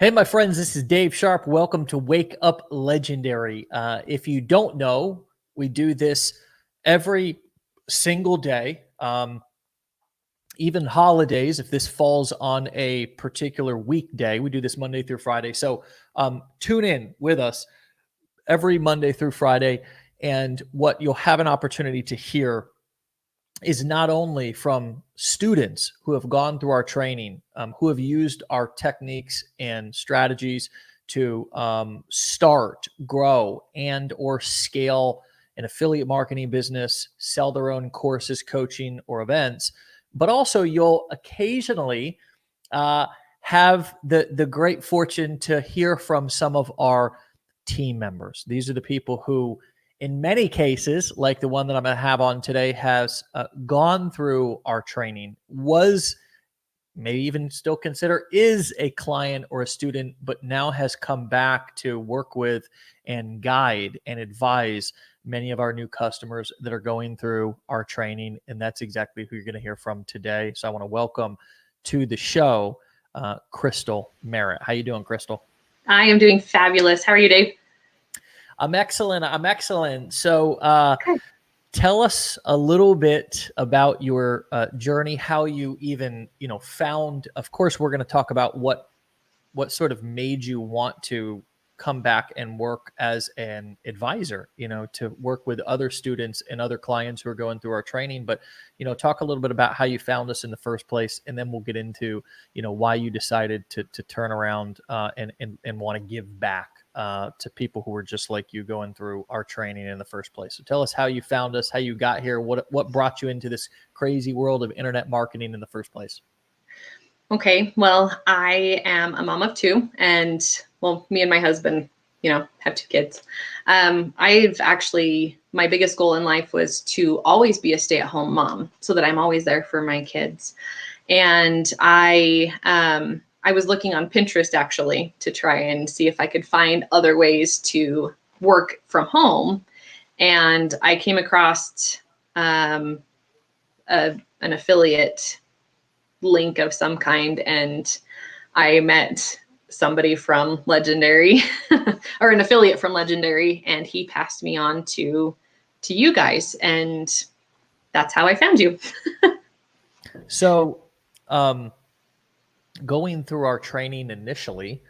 Hey, my friends, this is Dave Sharpe. Welcome to Wake Up Legendary. If you don't know, we do this every single day, even holidays. If this falls on a particular weekday, we do this Monday through Friday. So tune in with us every Monday through Friday. And what you'll have an opportunity to hear is not only from students who have gone through our training, who have used our techniques and strategies to start, grow, and or scale an affiliate marketing business, sell their own courses, coaching, or events, but also you'll occasionally have the great fortune to hear from some of our team members. These are the people who, in many cases, like the one that I'm going to have on today, has gone through our training, was maybe even still consider is a client or a student, but now has come back to work with and guide and advise many of our new customers that are going through our training. And that's exactly who you're going to hear from today. So I want to welcome to the show, Krystal Merritt. How you doing, Krystal? I am doing fabulous. How are you, Dave? I'm excellent. I'm excellent. So Okay. tell us a little bit about your journey, how you even, found, of course, we're going to talk about what sort of made you want to come back and work as an advisor, to work with other students and other clients who are going through our training. But, talk a little bit about how you found us in the first place. And then we'll get into, why you decided to turn around and want to give back to people who were just like you going through our training in the first place. So tell us how you found us, how you got here, what brought you into this crazy world of internet marketing in the first place. Okay. Well, I am a mom of two, and me and my husband, have two kids. My biggest goal in life was to always be a stay-at-home mom so that I'm always there for my kids. And I was looking on Pinterest actually to try and see if I could find other ways to work from home. And I came across an affiliate link of some kind, and I met somebody from Legendary or an affiliate from Legendary, and he passed me on to you guys, and that's how I found you. So going through our training initially,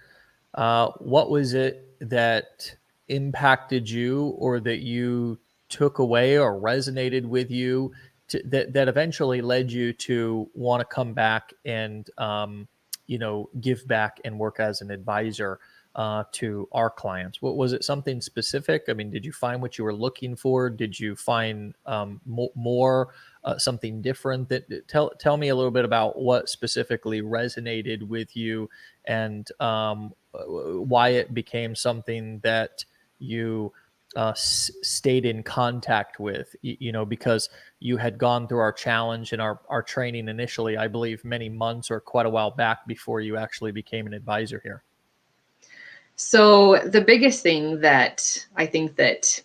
what was it that impacted you or that you took away or resonated with you that eventually led you to want to come back and, give back and work as an advisor to our clients? What was it? Something specific? I mean, did you find what you were looking for? Did you find more something different? Tell me a little bit about what specifically resonated with you and why it became something that you stayed in contact with, because you had gone through our challenge and our training initially, I believe many months or quite a while back before you actually became an advisor here. So the biggest thing that I think that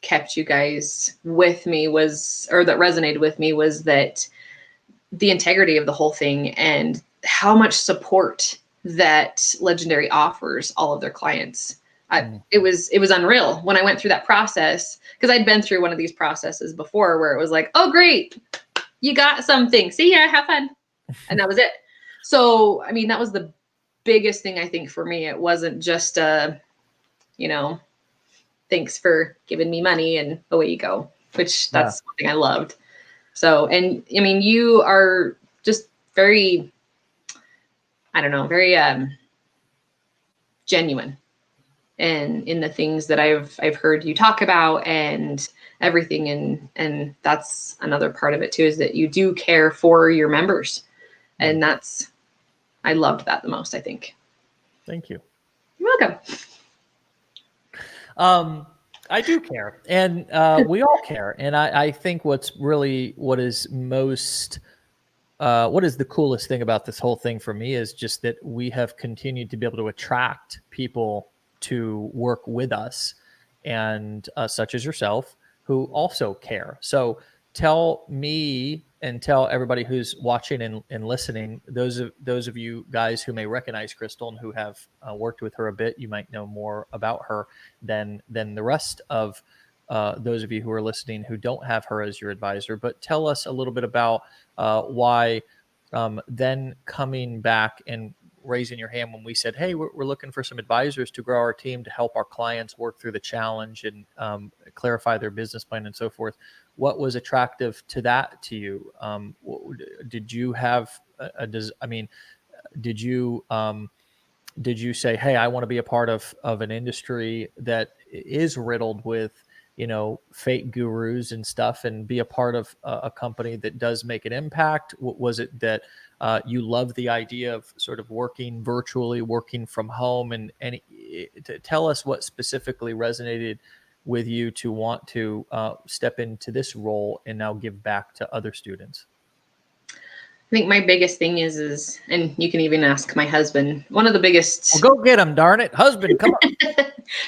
kept you guys with me that resonated with me, was that the integrity of the whole thing and how much support that Legendary offers all of their clients. It was unreal when I went through that process, because I'd been through one of these processes before where it was like, oh, great, you got something. See ya, have fun. And that was it. So, I mean, that was the biggest thing I think for me. It wasn't just, thanks for giving me money and away you go, which that's something I loved. So, and I mean, you are just very, very genuine and in the things that I've heard you talk about and everything. And that's another part of it too, is that you do care for your members. And I loved that the most, I think. Thank you. You're welcome. I do care, and we all care. And I think what is the coolest thing about this whole thing for me is just that we have continued to be able to attract people to work with us, and such as yourself, who also care. So tell me and tell everybody who's watching and listening, those of you guys who may recognize Krystal and who have worked with her a bit, you might know more about her than the rest of those of you who are listening who don't have her as your advisor. But tell us a little bit about why then coming back and raising your hand when we said, hey, we're looking for some advisors to grow our team to help our clients work through the challenge and clarify their business plan and so forth. What was attractive to that to you? Did you have did you say, hey, I want to be a part of an industry that is riddled with, fake gurus and stuff, and be a part of a company that does make an impact? Was it that you love the idea of sort of working virtually, working from home, and to tell us what specifically resonated with you to want to step into this role and now give back to other students? I think my biggest thing is, and you can even ask my husband, one of the biggest. Well, go get him, darn it. Husband, come on.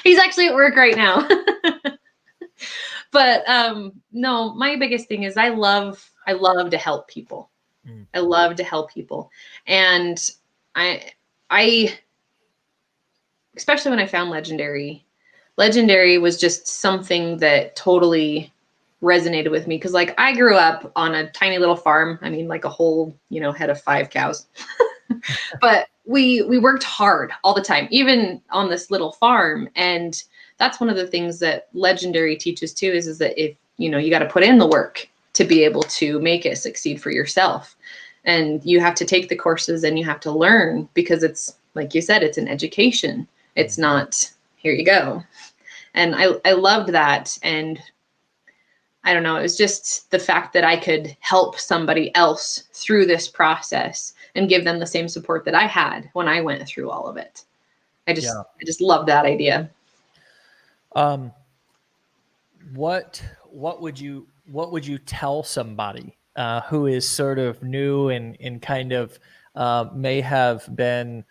He's actually at work right now. But no, my biggest thing is I love to help people. I love to help people. And I especially when I found Legendary was just something that totally resonated with me. Cause like I grew up on a tiny little farm. I mean, like a whole, head of 5 cows, but we worked hard all the time, even on this little farm. And that's one of the things that Legendary teaches too, is that if, you got to put in the work to be able to make it succeed for yourself. And you have to take the courses and you have to learn, because it's like you said, it's an education. It's not, here you go. And I loved that. And I don't know, it was just the fact that I could help somebody else through this process and give them the same support that I had when I went through all of it. I just love that idea. What would you tell somebody who is sort of new and kind of may have been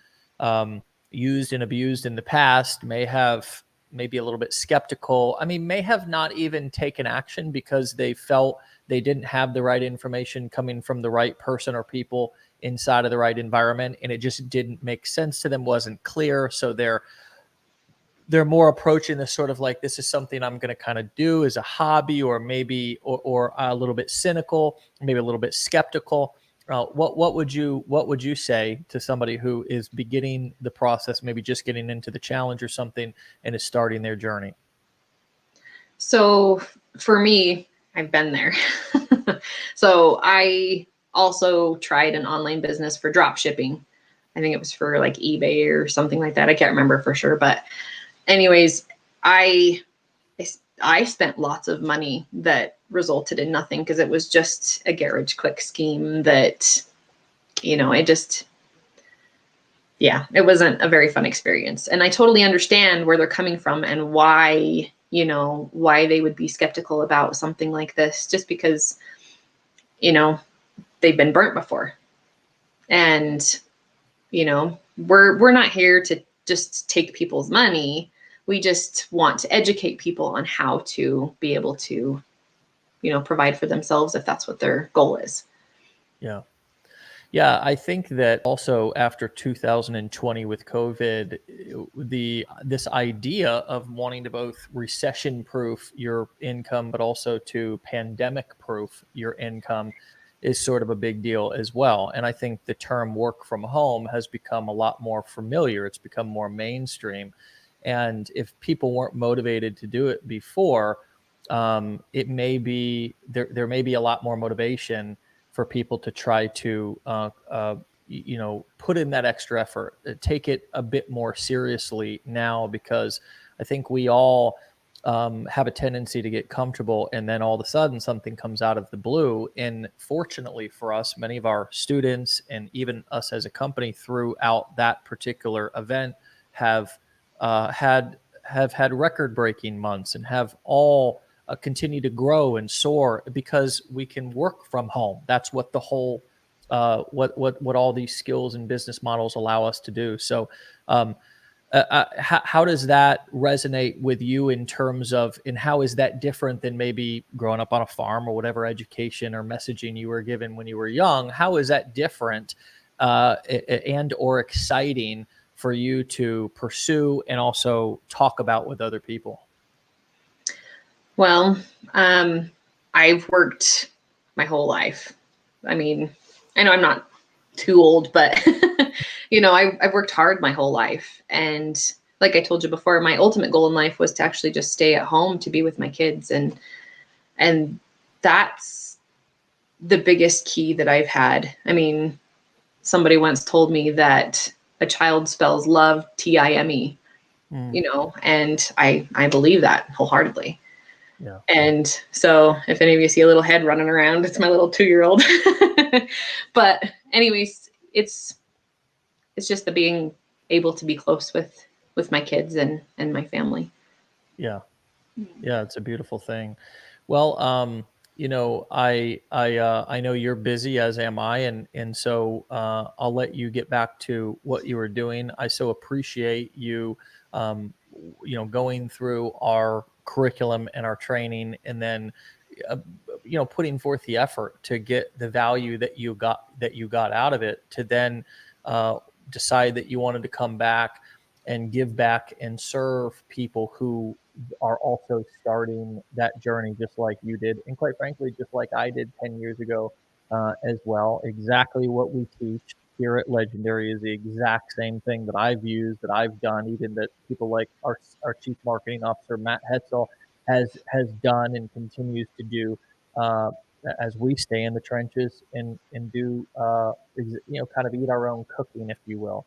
used and abused in the past, maybe a little bit skeptical. I mean, may have not even taken action because they felt they didn't have the right information coming from the right person or people inside of the right environment, and it just didn't make sense to them, wasn't clear. So they're more approaching this sort of like, this is something I'm going to kind of do as a hobby, or maybe or a little bit cynical, maybe a little bit skeptical. What would you say to somebody who is beginning the process, maybe just getting into the challenge or something, and is starting their journey? So for me, I've been there. So I also tried an online business for drop shipping. I think it was for like eBay or something like that. I can't remember for sure, but anyways, I spent lots of money that resulted in nothing, because it was just a garage quick scheme that, it wasn't a very fun experience. And I totally understand where they're coming from and why they would be skeptical about something like this, just because, they've been burnt before. And, we're not here to just take people's money. We just want to educate people on how to be able to, provide for themselves if that's what their goal is. Yeah. Yeah, I think that also after 2020 with COVID, this idea of wanting to both recession-proof your income, but also to pandemic-proof your income is sort of a big deal as well. And I think the term work from home has become a lot more familiar. It's become more mainstream. And if people weren't motivated to do it before, it may be there may be a lot more motivation for people to try to put in that extra effort, take it a bit more seriously now, because I think we all have a tendency to get comfortable, and then all of a sudden something comes out of the blue. And fortunately for us, many of our students and even us as a company throughout that particular event have had record-breaking months and have all continue to grow and soar because we can work from home. That's what the whole what all these skills and business models allow us to do. So How does that resonate with you in terms of, and how is that different than maybe growing up on a farm or whatever education or messaging you were given when you were young? How is that different and or exciting for you to pursue and also talk about with other people? Well, I've worked my whole life. I mean, I know I'm not too old, but I've worked hard my whole life. And like I told you before, my ultimate goal in life was to actually just stay at home to be with my kids. And that's the biggest key that I've had. I mean, somebody once told me that a child spells love Time, Mm, and I believe that wholeheartedly. yeah. And so if any of you see a little head running around, it's my little 2-year-old. But anyways, it's just the being able to be close with my kids and my family. Yeah. Yeah, it's a beautiful thing. Well, I know you're busy, as am I, and so I'll let you get back to what you were doing. I so appreciate you, going through our curriculum and our training, and then, uh, putting forth the effort to get the value that you got out of it, to then uh, decide that you wanted to come back and give back and serve people who are also starting that journey just like you did, and quite frankly, just like I did 10 years ago as well. Exactly what we teach here at Legendary is the exact same thing that I've used, that I've done, even that people like our chief marketing officer Matt Hetzel has done and continues to do, uh, as we stay in the trenches and do, kind of eat our own cooking, if you will.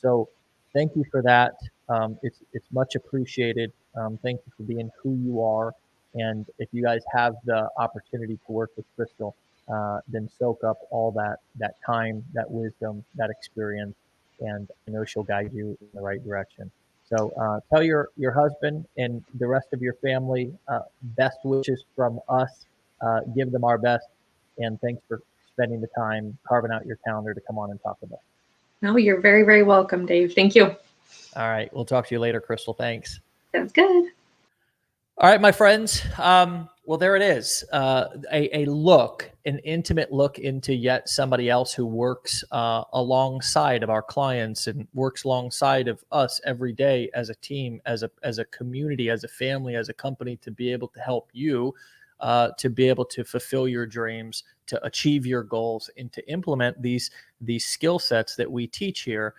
So thank you for that. It's much appreciated. Thank you for being who you are. And if you guys have the opportunity to work with Krystal, then soak up all that time, that wisdom, that experience, and I know she'll guide you in the right direction. So tell your husband and the rest of your family best wishes from us. Give them our best, and thanks for spending the time carving out your calendar to come on and talk with us. No, you're very, very welcome, Dave. Thank you. All right, we'll talk to you later, Krystal. Thanks. Sounds good. All right, my friends. Well, there it is. An intimate look into yet somebody else who works alongside of our clients and works alongside of us every day as a team, as a community, as a family, as a company, to be able to help you, to be able to fulfill your dreams, to achieve your goals, and to implement these skill sets that we teach here.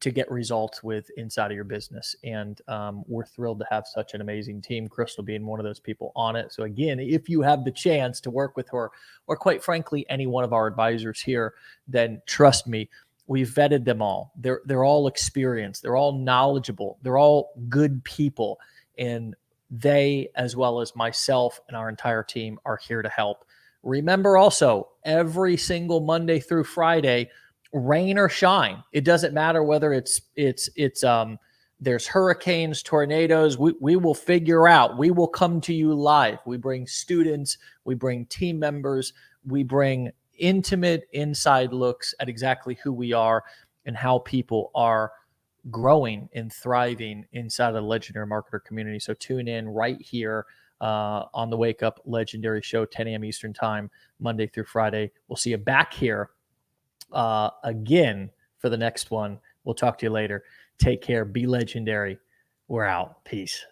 To get results with inside of your business. And we're thrilled to have such an amazing team, Krystal being one of those people on it. So again, if you have the chance to work with her, or quite frankly, any one of our advisors here, then trust me, we've vetted them all. They're all experienced, they're all knowledgeable, they're all good people. And they, as well as myself and our entire team, are here to help. Remember also, every single Monday through Friday, rain or shine, it doesn't matter whether it's there's hurricanes, tornadoes, we will figure out, we will come to you live. We bring students, we bring team members, we bring intimate inside looks at exactly who we are and how people are growing and thriving inside of the Legendary Marketer community. So tune in right here on the Wake Up Legendary Show, 10 a.m. Eastern Time, Monday through Friday. We'll see you back here again for the next one. We'll talk to you later. Take care. Be legendary. We're out. Peace.